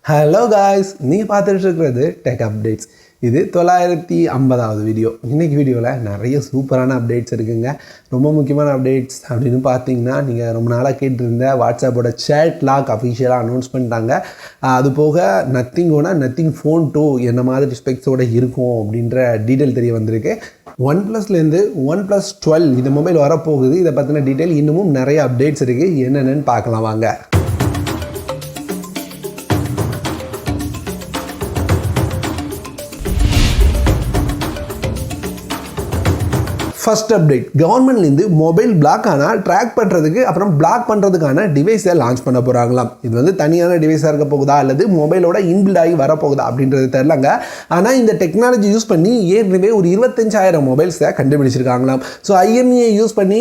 Hello guys, நீங்கள் பார்த்துட்டு இருக்கிறது டெக் அப்டேட்ஸ். இது 950வது வீடியோ. இன்றைக்கி வீடியோவில் நிறைய சூப்பரான அப்டேட்ஸ் இருக்குங்க. ரொம்ப முக்கியமான அப்டேட்ஸ் அப்படின்னு பார்த்தீங்கன்னா, நீங்கள் ரொம்ப நாளாக கேட்டிருந்த வாட்ஸ்அப்போட சேட் லாக் அஃபிஷியலாக அனௌன்ஸ் பண்ணிட்டாங்க. அது போக நத்திங் ஃபோன் 2 என்ன மாதிரி ஸ்பெக்ஸோடு இருக்கும் அப்படின்ற டீட்டெயில் தெரிய வந்திருக்கு. ஒன்ப்ளஸ்லேருந்து OnePlus 12 இந்த மொபைல் வரப்போகுது. இதை பற்றின டீட்டெயில் இன்னமும் நிறைய அப்டேட்ஸ் இருக்குது. என்னென்னு பார்க்கலாம் வாங்க. ஃபர்ஸ்ட் அப்டேட், கவர்மெண்ட்லேருந்து மொபைல் பிளாக் ஆனால் ட்ராக் பண்ணுறதுக்கு அப்புறம் பிளாக் பண்ணுறதுக்கான டிவைஸை லான்ச் பண்ண போகிறாங்களாம். இது வந்து தனியான டிவைஸாக இருக்க போகுதா அல்லது மொபைலோட இன்பில்ட் ஆகி வரப்போகுதா அப்படின்றது தெரிலங்க. ஆனால் இந்த டெக்னாலஜி யூஸ் பண்ணி ஏற்கனவே ஒரு 25,000 மொபைல்ஸை கண்டுபிடிச்சிருக்காங்களாம். ஸோ IMEI யூஸ் பண்ணி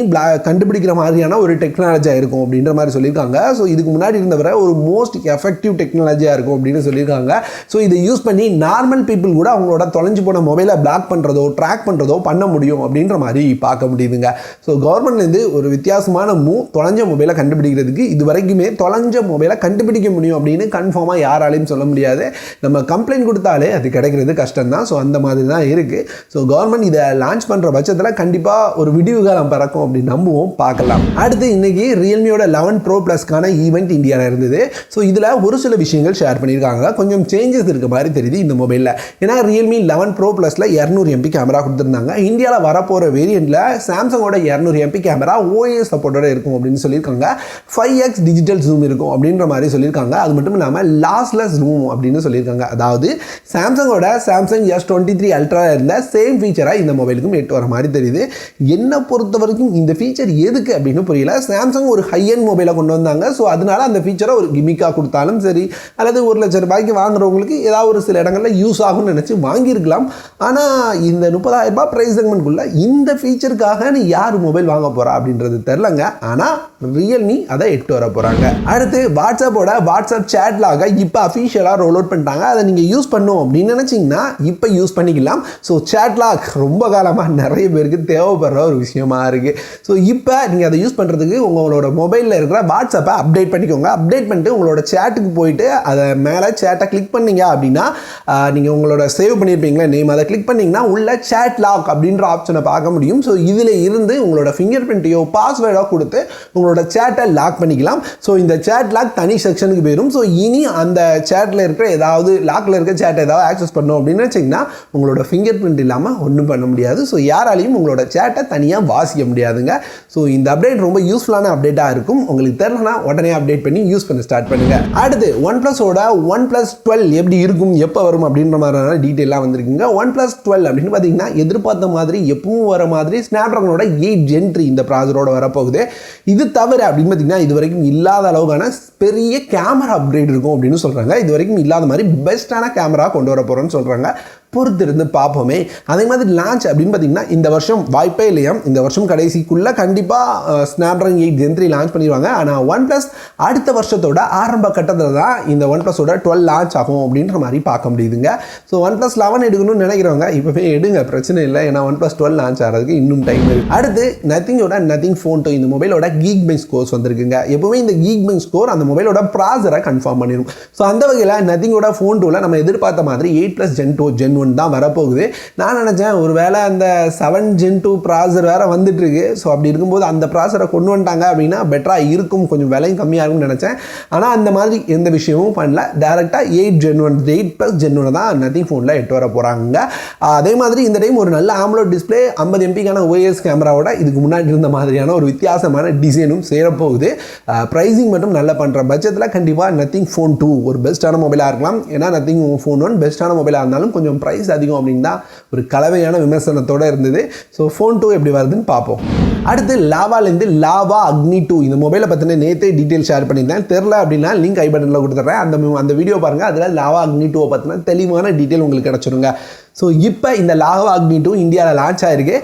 கண்டுபிடிக்கிற மாதிரியான ஒரு டெக்னாலஜியாக இருக்கும் அப்படின்ற மாதிரி சொல்லியிருக்காங்க. ஸோ இதுக்கு முன்னாடி இருந்தவரை ஒரு மோஸ்ட் எஃபெக்டிவ் டெக்னாலஜியாக இருக்கும் அப்படின்னு சொல்லியிருக்காங்க. ஸோ இதை யூஸ் பண்ணி நார்மல் பீப்புள் கூட அவங்களோட தொலைஞ்சு போன மொபைலை பிளாக் பண்ணுறதோ ட்ராக் பண்ணுறதோ பண்ண முடியும் அப்படின்ற மாதிரி பார்க்க முடியுதுங்க. ஸோ கவர்மெண்ட்லேருந்து ஒரு வித்தியாசமான தொலைஞ்ச மொபைலை கண்டுபிடிக்கிறதுக்கு இது வரைக்குமே தொலைஞ்ச மொபைலை கண்டுபிடிக்க முடியும் அப்படின்னு கன்ஃபார்மாக யாராலையும் சொல்ல முடியாது. நம்ம கம்ப்ளைண்ட் கொடுத்தாலே அது கிடைக்கிறது கஷ்டம்தான். ஸோ அந்த மாதிரி தான் இருக்குது. ஸோ கவர்மெண்ட் இதை லான்ச் பண்ணுற பட்சத்தில் கண்டிப்பாக ஒரு விடிவு காலம் பிறக்கும் அப்படின்னு நம்புவோம், பார்க்கலாம். அடுத்து இன்னைக்கு ரியல்மியோட 11 Pro Plusக்கான ஈவெண்ட் இந்தியாவில் இருந்தது. ஸோ இதில் ஒரு சில விஷயங்கள் ஷேர் பண்ணியிருக்காங்க. கொஞ்சம் சேஞ்சஸ் இருக்க மாதிரி தெரியுது இந்த மொபைலில். ஏன்னா Realme 11 Pro Plusல 200 MP கேமரா கொடுத்துருந்தாங்க. இந்தியாவில் வரப்போகிற வேரியண்ட்டில் சாம்சங்கோட 200 MP கேமரா OIS சப்போர்ட்டோட இருக்கும் அப்படின்னு சொல்லியிருக்காங்க. 5x டிஜிட்டல் ஜூம் இருக்கும் அப்படின்ற மாதிரி சொல்லியிருக்காங்க. அது மட்டும் இல்லாமல் லாஸ்லெஸ் ஜூம் அப்படின்னு சொல்லியிருக்காங்க. அதாவது சாம்சங்கோட சாம்சங் S23 Ultra இருந்த சேம் ஃபீச்சராக இந்த மொபைலுக்கும் எட்டு வர மாதிரி தெரியுது. என்னை பொறுத்த வரைக்கும் இந்த ஃபீச்சர் எதுக்கு அப்படின்னு புரியல. சாம்சங் ஒரு ஹை எண்ட் மொபைலை கொண்டு வந்தாங்க. ஸோ அதனால அந்த ஃபீச்சரை ஒரு கிமிக்காக கொடுத்தாலும் சரி, அல்லது 1 லட்சம் ரூபாய்க்கு வாங்குறவங்களுக்கு ஏதாவது ஒரு சில இடங்களில் யூஸ் ஆகும்னு நினச்சி வாங்கியிருக்கலாம். ஆனால் இந்த 30,000 ரூபாய் ப்ரைஸ் செக்மெண்ட்குள்ளே இந்த ஃபீச்சருக்காக யார் மொபைல் வாங்க போறா அப்படின்றது தெரிலங்க. ஆனால் ரியல்மி அதை எட்டு வர போகிறாங்க. அடுத்து வாட்ஸ்அப்போட வாட்ஸ்அப் சேட் லாக இப்போ அஃபிஷியலாக ரோல் அவுட் பண்ணிட்டாங்க. அதை நீங்கள் யூஸ் பண்ணும் அப்படின்னு நினச்சிங்கன்னா இப்போ யூஸ் பண்ணிக்கலாம். ஸோ சேட் லாக் ரொம்ப காலமாக நிறைய பேருக்கு தேவைப்படுற ஒரு விஷயமா இருக்குது. ஸோ இப்போ நீங்கள் அதை யூஸ் பண்ணுறதுக்கு உங்களோட மொபைலில் இருக்கிற வாட்ஸ்அப்பை அப்டேட் பண்ணிக்கோங்க. அப்டேட் பண்ணிட்டு உங்களோட சேட்டுக்கு போயிட்டு அதை மேலே சேட்டை கிளிக் பண்ணீங்க அப்படின்னா நீங்கள் உங்களோட சேவ் பண்ணியிருப்பீங்களா நேம், அதை கிளிக் பண்ணிங்கன்னா உள்ள சேட் லாக் அப்படின்ற ஆப்ஷனை பார்க்க முடியும். ஸோ இதில் இருந்து உங்களோட ஃபிங்கர் பிரிண்ட்டையோ பாஸ்வேர்டோ கொடுத்து உங்களோட சேட்டை லாக் பண்ணிக்கலாம். ஸோ இந்த சேட் லாக் தனி செக்ஷனுக்கு போயிடும். ஸோ இனி அந்த சேட்டில் இருக்கிற ஏதாவது லாக்கில் இருக்க சேட்டை ஏதாவது ஆக்சஸ் பண்ணணும் அப்படின்னு வச்சிங்கன்னா உங்களோட ஃபிங்கர் பிரிண்ட் இல்லாமல் ஒன்றும் பண்ண முடியாது. ஸோ யாராலையும் உங்களோட சேட்டை தனியாக வாசிக்க முடியாதுங்க. ஸோ இந்த அப்டேட் ரொம்ப யூஸ்ஃபுல்லான அப்டேட்டாக இருக்கும். உங்களுக்கு தெரியலனா உடனே அப்டேட் பண்ணி யூஸ் பண்ண ஸ்டார்ட் பண்ணுங்க. அடுத்து OnePlusோட OnePlus 12 எப்படி இருக்கும், எப்போ வரும் அப்படின்ற மாதிரியான டீட்டெயிலாக வந்திருக்குங்க. OnePlus 12 அப்படின்னு பார்த்தீங்கன்னா எதிர்பார்த்த மாதிரி எப்பவும் வர மாதிரி ஸ்னாப்ட்ராகனோட 8 Gen 3 இந்த ப்ராசரோட வரப்போகுது. இது தவிர அப்படின்னு பார்த்தீங்கன்னா இது வரைக்கும் இல்லாத அளவுக்கான பெரிய கேமரா அப்கிரேட் இருக்கும் அப்படின்னு சொல்கிறாங்க. இது வரைக்கும் இல்லாத மாதிரி பெஸ்ட்டான கேமரா கொண்டு வர போகிறோன்னு சொல்கிறாங்க. பொறுத்திருந்து பார்ப்போமே. அதே மாதிரி லான்ச் அப்படின்னு பார்த்தீங்கன்னா இந்த வருஷம் வாய்ப்பே இல்லையா. இந்த வருஷம் கடைசிக்குள்ளே கண்டிப்பாக ஸ்னாப்ட்ராகன் 8 Gen 3 லான்ச் பண்ணிடுவாங்க. ஆனால் OnePlus அடுத்த வருஷத்தோட ஆரம்ப கட்டத்தில் தான் இந்த OnePlusோட 12 லான்ச் ஆகும் அப்படின்ற மாதிரி பார்க்க முடியுதுங்க. ஸோ OnePlus 11 எடுக்கணும்னு நினைக்கிறவங்க இப்போவே எடுங்க, பிரச்சனை இல்லை. ஏன்னா OnePlus 12 லான்ச் ஆகிறதுக்கு இன்னும் டைம் இருக்குது. அடுத்து நத்திங் ஃபோன் 2 இந்த மொபைலோட Geekbench ஸ்கோர்ஸ் வந்திருக்குங்க. எப்போவுமே இந்த Geekbench ஸ்கோர் அந்த மொபைலோட ப்ராசரை கன்ஃபார்ம் பண்ணிடும். ஸோ அந்த வகையில் நத்திங்கோட ஃபோன் 2ல நம்ம எதிர்பார்த்த மாதிரி 8+ Gen 2 Gen 1 தான் வரப்போகுது. நான் நினச்சேன் ஒரு வேளை அந்த 7 Gen 2 ப்ராசர் வேறு வந்துட்டு இருக்கு. ஸோ அப்படி இருக்கும்போது அந்த ப்ராசரை கொண்டு வந்துட்டாங்க அப்படின்னா பெட்டராக இருக்கும், கொஞ்சம் விலையும் கம்மியாக இருக்கும்னு நினச்சேன். ஆனால் அந்த மாதிரி எந்த விஷயமும் பண்ணல. டேரெக்டாக 8+ Gen 1 தான் நத்திங் ஃபோனில் எட்டு வர போகிறாங்க. அதே மாதிரி இந்த டைம் ஒரு நல்ல AMOLED டிஸ்பிளே 50 MPக்கான OIS கேமராவோட இதுக்கு முன்னாடி இருந்த மாதிரியான ஒரு வித்தியாசமான டிசைனும் சேரப்போகுது. ப்ரைஸிங் மட்டும் நல்லா பண்ணுற பட்சத்தில் கண்டிப்பாக நத்திங் ஃபோன் 2 ஒரு பெஸ்ட்டான மொபைலாக இருக்கலாம். ஏன்னா நத்திங் ஃபோன் 1 பெஸ்ட்டான மொபைலாக இருந்தாலும் கொஞ்சம் ப்ரைஸ் அதிகம் அப்படின்னு தான் ஒரு கலவையான விமர்சனத்தோடு இருந்தது. ஸோ ஃபோன் 2 எப்படி வருதுன்னு பார்ப்போம். அடுத்து லாவாலேருந்து லாவா அக்னி 2 இந்த மொபைலை பற்றின நேற்றே டீட்டெயில் ஷேர் பண்ணியிருந்தேன். தெரில அப்படின்னா லிங்க் ஐ பட்டனில் கொடுத்துட்றேன். அந்த வீடியோ பாருங்கள். அதில் லாவா அக்னி 2 பற்றின தெளிவான டீட்டெயில் உங்களுக்கு கிடச்சிருங்க. ஸோ இப்போ இந்த லாவா அக்னி 2 இந்தியாவில் லான்ச் ஆகிருக்கு.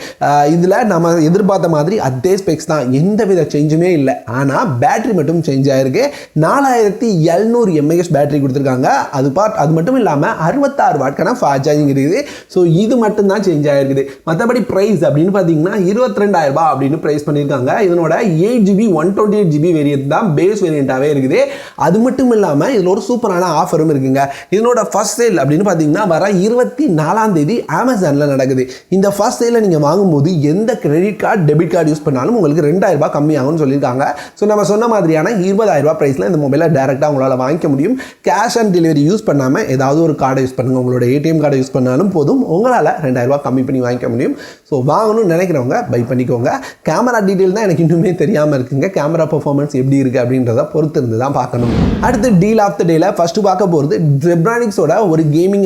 இதில் நம்ம எதிர்பார்த்த மாதிரி அதே ஸ்பெக்ஸ் தான், எந்த வித சேஞ்சுமே இல்லை. ஆனால் பேட்டரி மட்டும் சேஞ்ச் ஆகிருக்கு. 4700 mAh பேட்டரி கொடுத்துருக்காங்க. அது மட்டும் இல்லாமல் 66 வாட்க்கான ஃபாஸ்ட் சார்ஜிங் இருக்குது. ஸோ இது மட்டும் தான் சேஞ்ச் ஆகிருக்குது. மற்றபடி ப்ரைஸ் அப்படின்னு பார்த்தீங்கன்னா 22,000 ரூபாய் அப்படின்னு அப்படின்னு ப்ரைஸ் பண்ணியிருக்காங்க. இதனோட 8GB 128GB வேரியன்ட் தான் பேஸ் வேரியண்ட்டாகவே இருக்குது. அது மட்டும் இல்லாமல் இதில் ஒரு சூப்பரான ஆஃபரும் இருக்குங்க. இதனோட ஃபர்ஸ்ட் சேல் அப்படின்னு பார்த்தீங்கன்னா வர 24ஆம் தேதி அமேசானில் நடக்குது. இந்த ஃபர்ஸ்ட் சேலில் நீங்கள் வாங்கும்போது எந்த credit card debit card use பண்ணாலும் உங்களுக்கு 2000 ரூபாய் கம்மியாகும்னு சொல்லியிருக்காங்க. ஸோ நம்ம சொன்ன மாதிரியான 20,000 ரூபாய் ப்ரைஸில் இந்த மொபைலை டேரெக்டாக உங்களால் வாங்கிக்க முடியும். கேஷ் ஆன் டெலிவரி யூஸ் பண்ணாமல் ஏதாவது ஒரு கார்டை யூஸ் பண்ணுங்கள். உங்களோட ஏடிஎம் கார்டை யூஸ் பண்ணாலும் போதும், உங்களால் 2000 ரூபாய் கம்மி பண்ணி வாங்கிக்க முடியும். ஸோ வாங்கணும்னு நினைக்கிறவங்க பை பண்ணிக்கோங்க. கேமரா டீட்டெயில் தான் எனக்கு இன்னுமே தெரியாமல் இருக்குங்க. கேமரா பெர்ஃபார்மன்ஸ் எப்படி இருக்குது அப்படின்றத பொறுத்து இருந்து தான் பார்க்கணும். அடுத்து டீல் ஆஃப் த டேல ஃபர்ஸ்ட் பார்க்க போகிறது ஜெப்ரானிக்ஸோட ஒரு gaming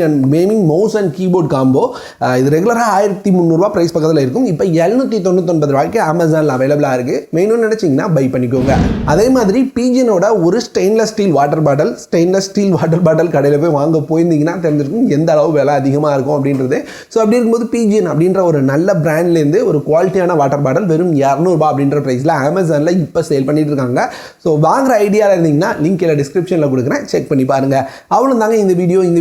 mouse and keyboard combo. இது ரெகுலராக 1300 ரூபாய் ப்ரைஸ் பக்கத்தில் இருக்கும். இப்போ 799 ரூபாய்க்கு அமேசானில் அவைலபிளாக இருக்குது. வேணும்னு நினச்சிங்கன்னா பை பண்ணிக்கோங்க. அதே மாதிரி பீஜனோட ஒரு ஸ்டெயின்லெஸ் ஸ்டீல் வாட்டர் பாட்டில் கடையில் போய் வாங்க போயிருந்தீங்கன்னா தெரிஞ்சிருக்கும் எந்த அளவு விலை அதிகமாக இருக்கும் அப்படின்றது. ஸோ அப்படி இருக்கும்போது பீஜன் அப்படின்ற ஒரு நல்ல பிராண்ட்லேருந்து ஒரு குவாலிட்டியான வாட்டர் பாட்டில் வெறும் 200 ரூபாய் அப்படின்ற ப்ரைஸில் அமேசானில் இப்போ சேல் பண்ணிட்டு இருக்காங்க. ஸோ வாங்குற ஐடியாவில் இருந்தீங்கன்னா லிங்க் எல்லாம் டிஸ்கிரிப்ஷனில் கொடுக்குறேன், செக் பண்ணி பாருங்கள். அவ்வளோ தாங்க இந்த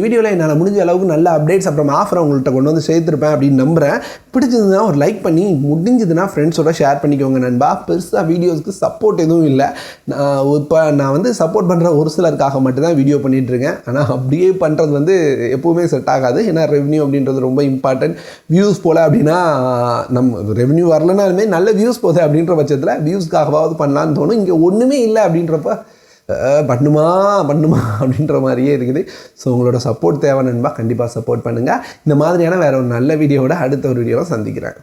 வீடியோவில் என்னால் முடிஞ்ச அளவுக்கு நல்ல அப்டேட்ஸ் அப்புறம் ஆஃபர் உங்கள்கிட்ட கொண்டு வந்து சேர்த்துருப்பேன் அப்படின்னு நம்புகிறேன். பிடிச்சதுன்னா ஒரு லைக் பண்ணி, முடிஞ்சதுன்னா ஃப்ரெண்ட்ஸோட ஷேர் பண்ணிக்கோங்க நண்பா. பெருசாக வீடியோஸ்க்கு சப்போர்ட் எதுவும் இல்லை. இப்போ நான் வந்து சப்போர்ட் பண்ணுற ஒரு சிலருக்காக மட்டும்தான் வீடியோ பண்ணிகிட்ருக்கேன். ஆனால் அப்படியே பண்ணுறது வந்து எப்போவுமே செட் ஆகாது. ஏன்னா ரெவன்யூ அப்படின்றது ரொம்ப இம்பார்ட்டன்ட். வியூஸ் போல் அப்படின்னா நம்ம ரெவன்யூ வரலனாலுமே நல்ல வியூஸ் போகுது அப்படின்ற பட்சத்தில் வியூஸ்க்காகவாவது பண்ணலான்னு தோணும். இங்கே ஒன்றுமே இல்லை அப்படின்றப்ப பண்ணுமா அப்படின்ற மாதிரியே இருக்குது. ஸோ உங்களோட சப்போர்ட் தேவை நண்பா. கண்டிப்பாக சப்போர்ட் பண்ணுங்கள். இந்த மாதிரியான வேறு ஒரு நல்ல வீடியோவோட அடுத்த ஒரு வீடியோவை சந்திக்கிறேன்.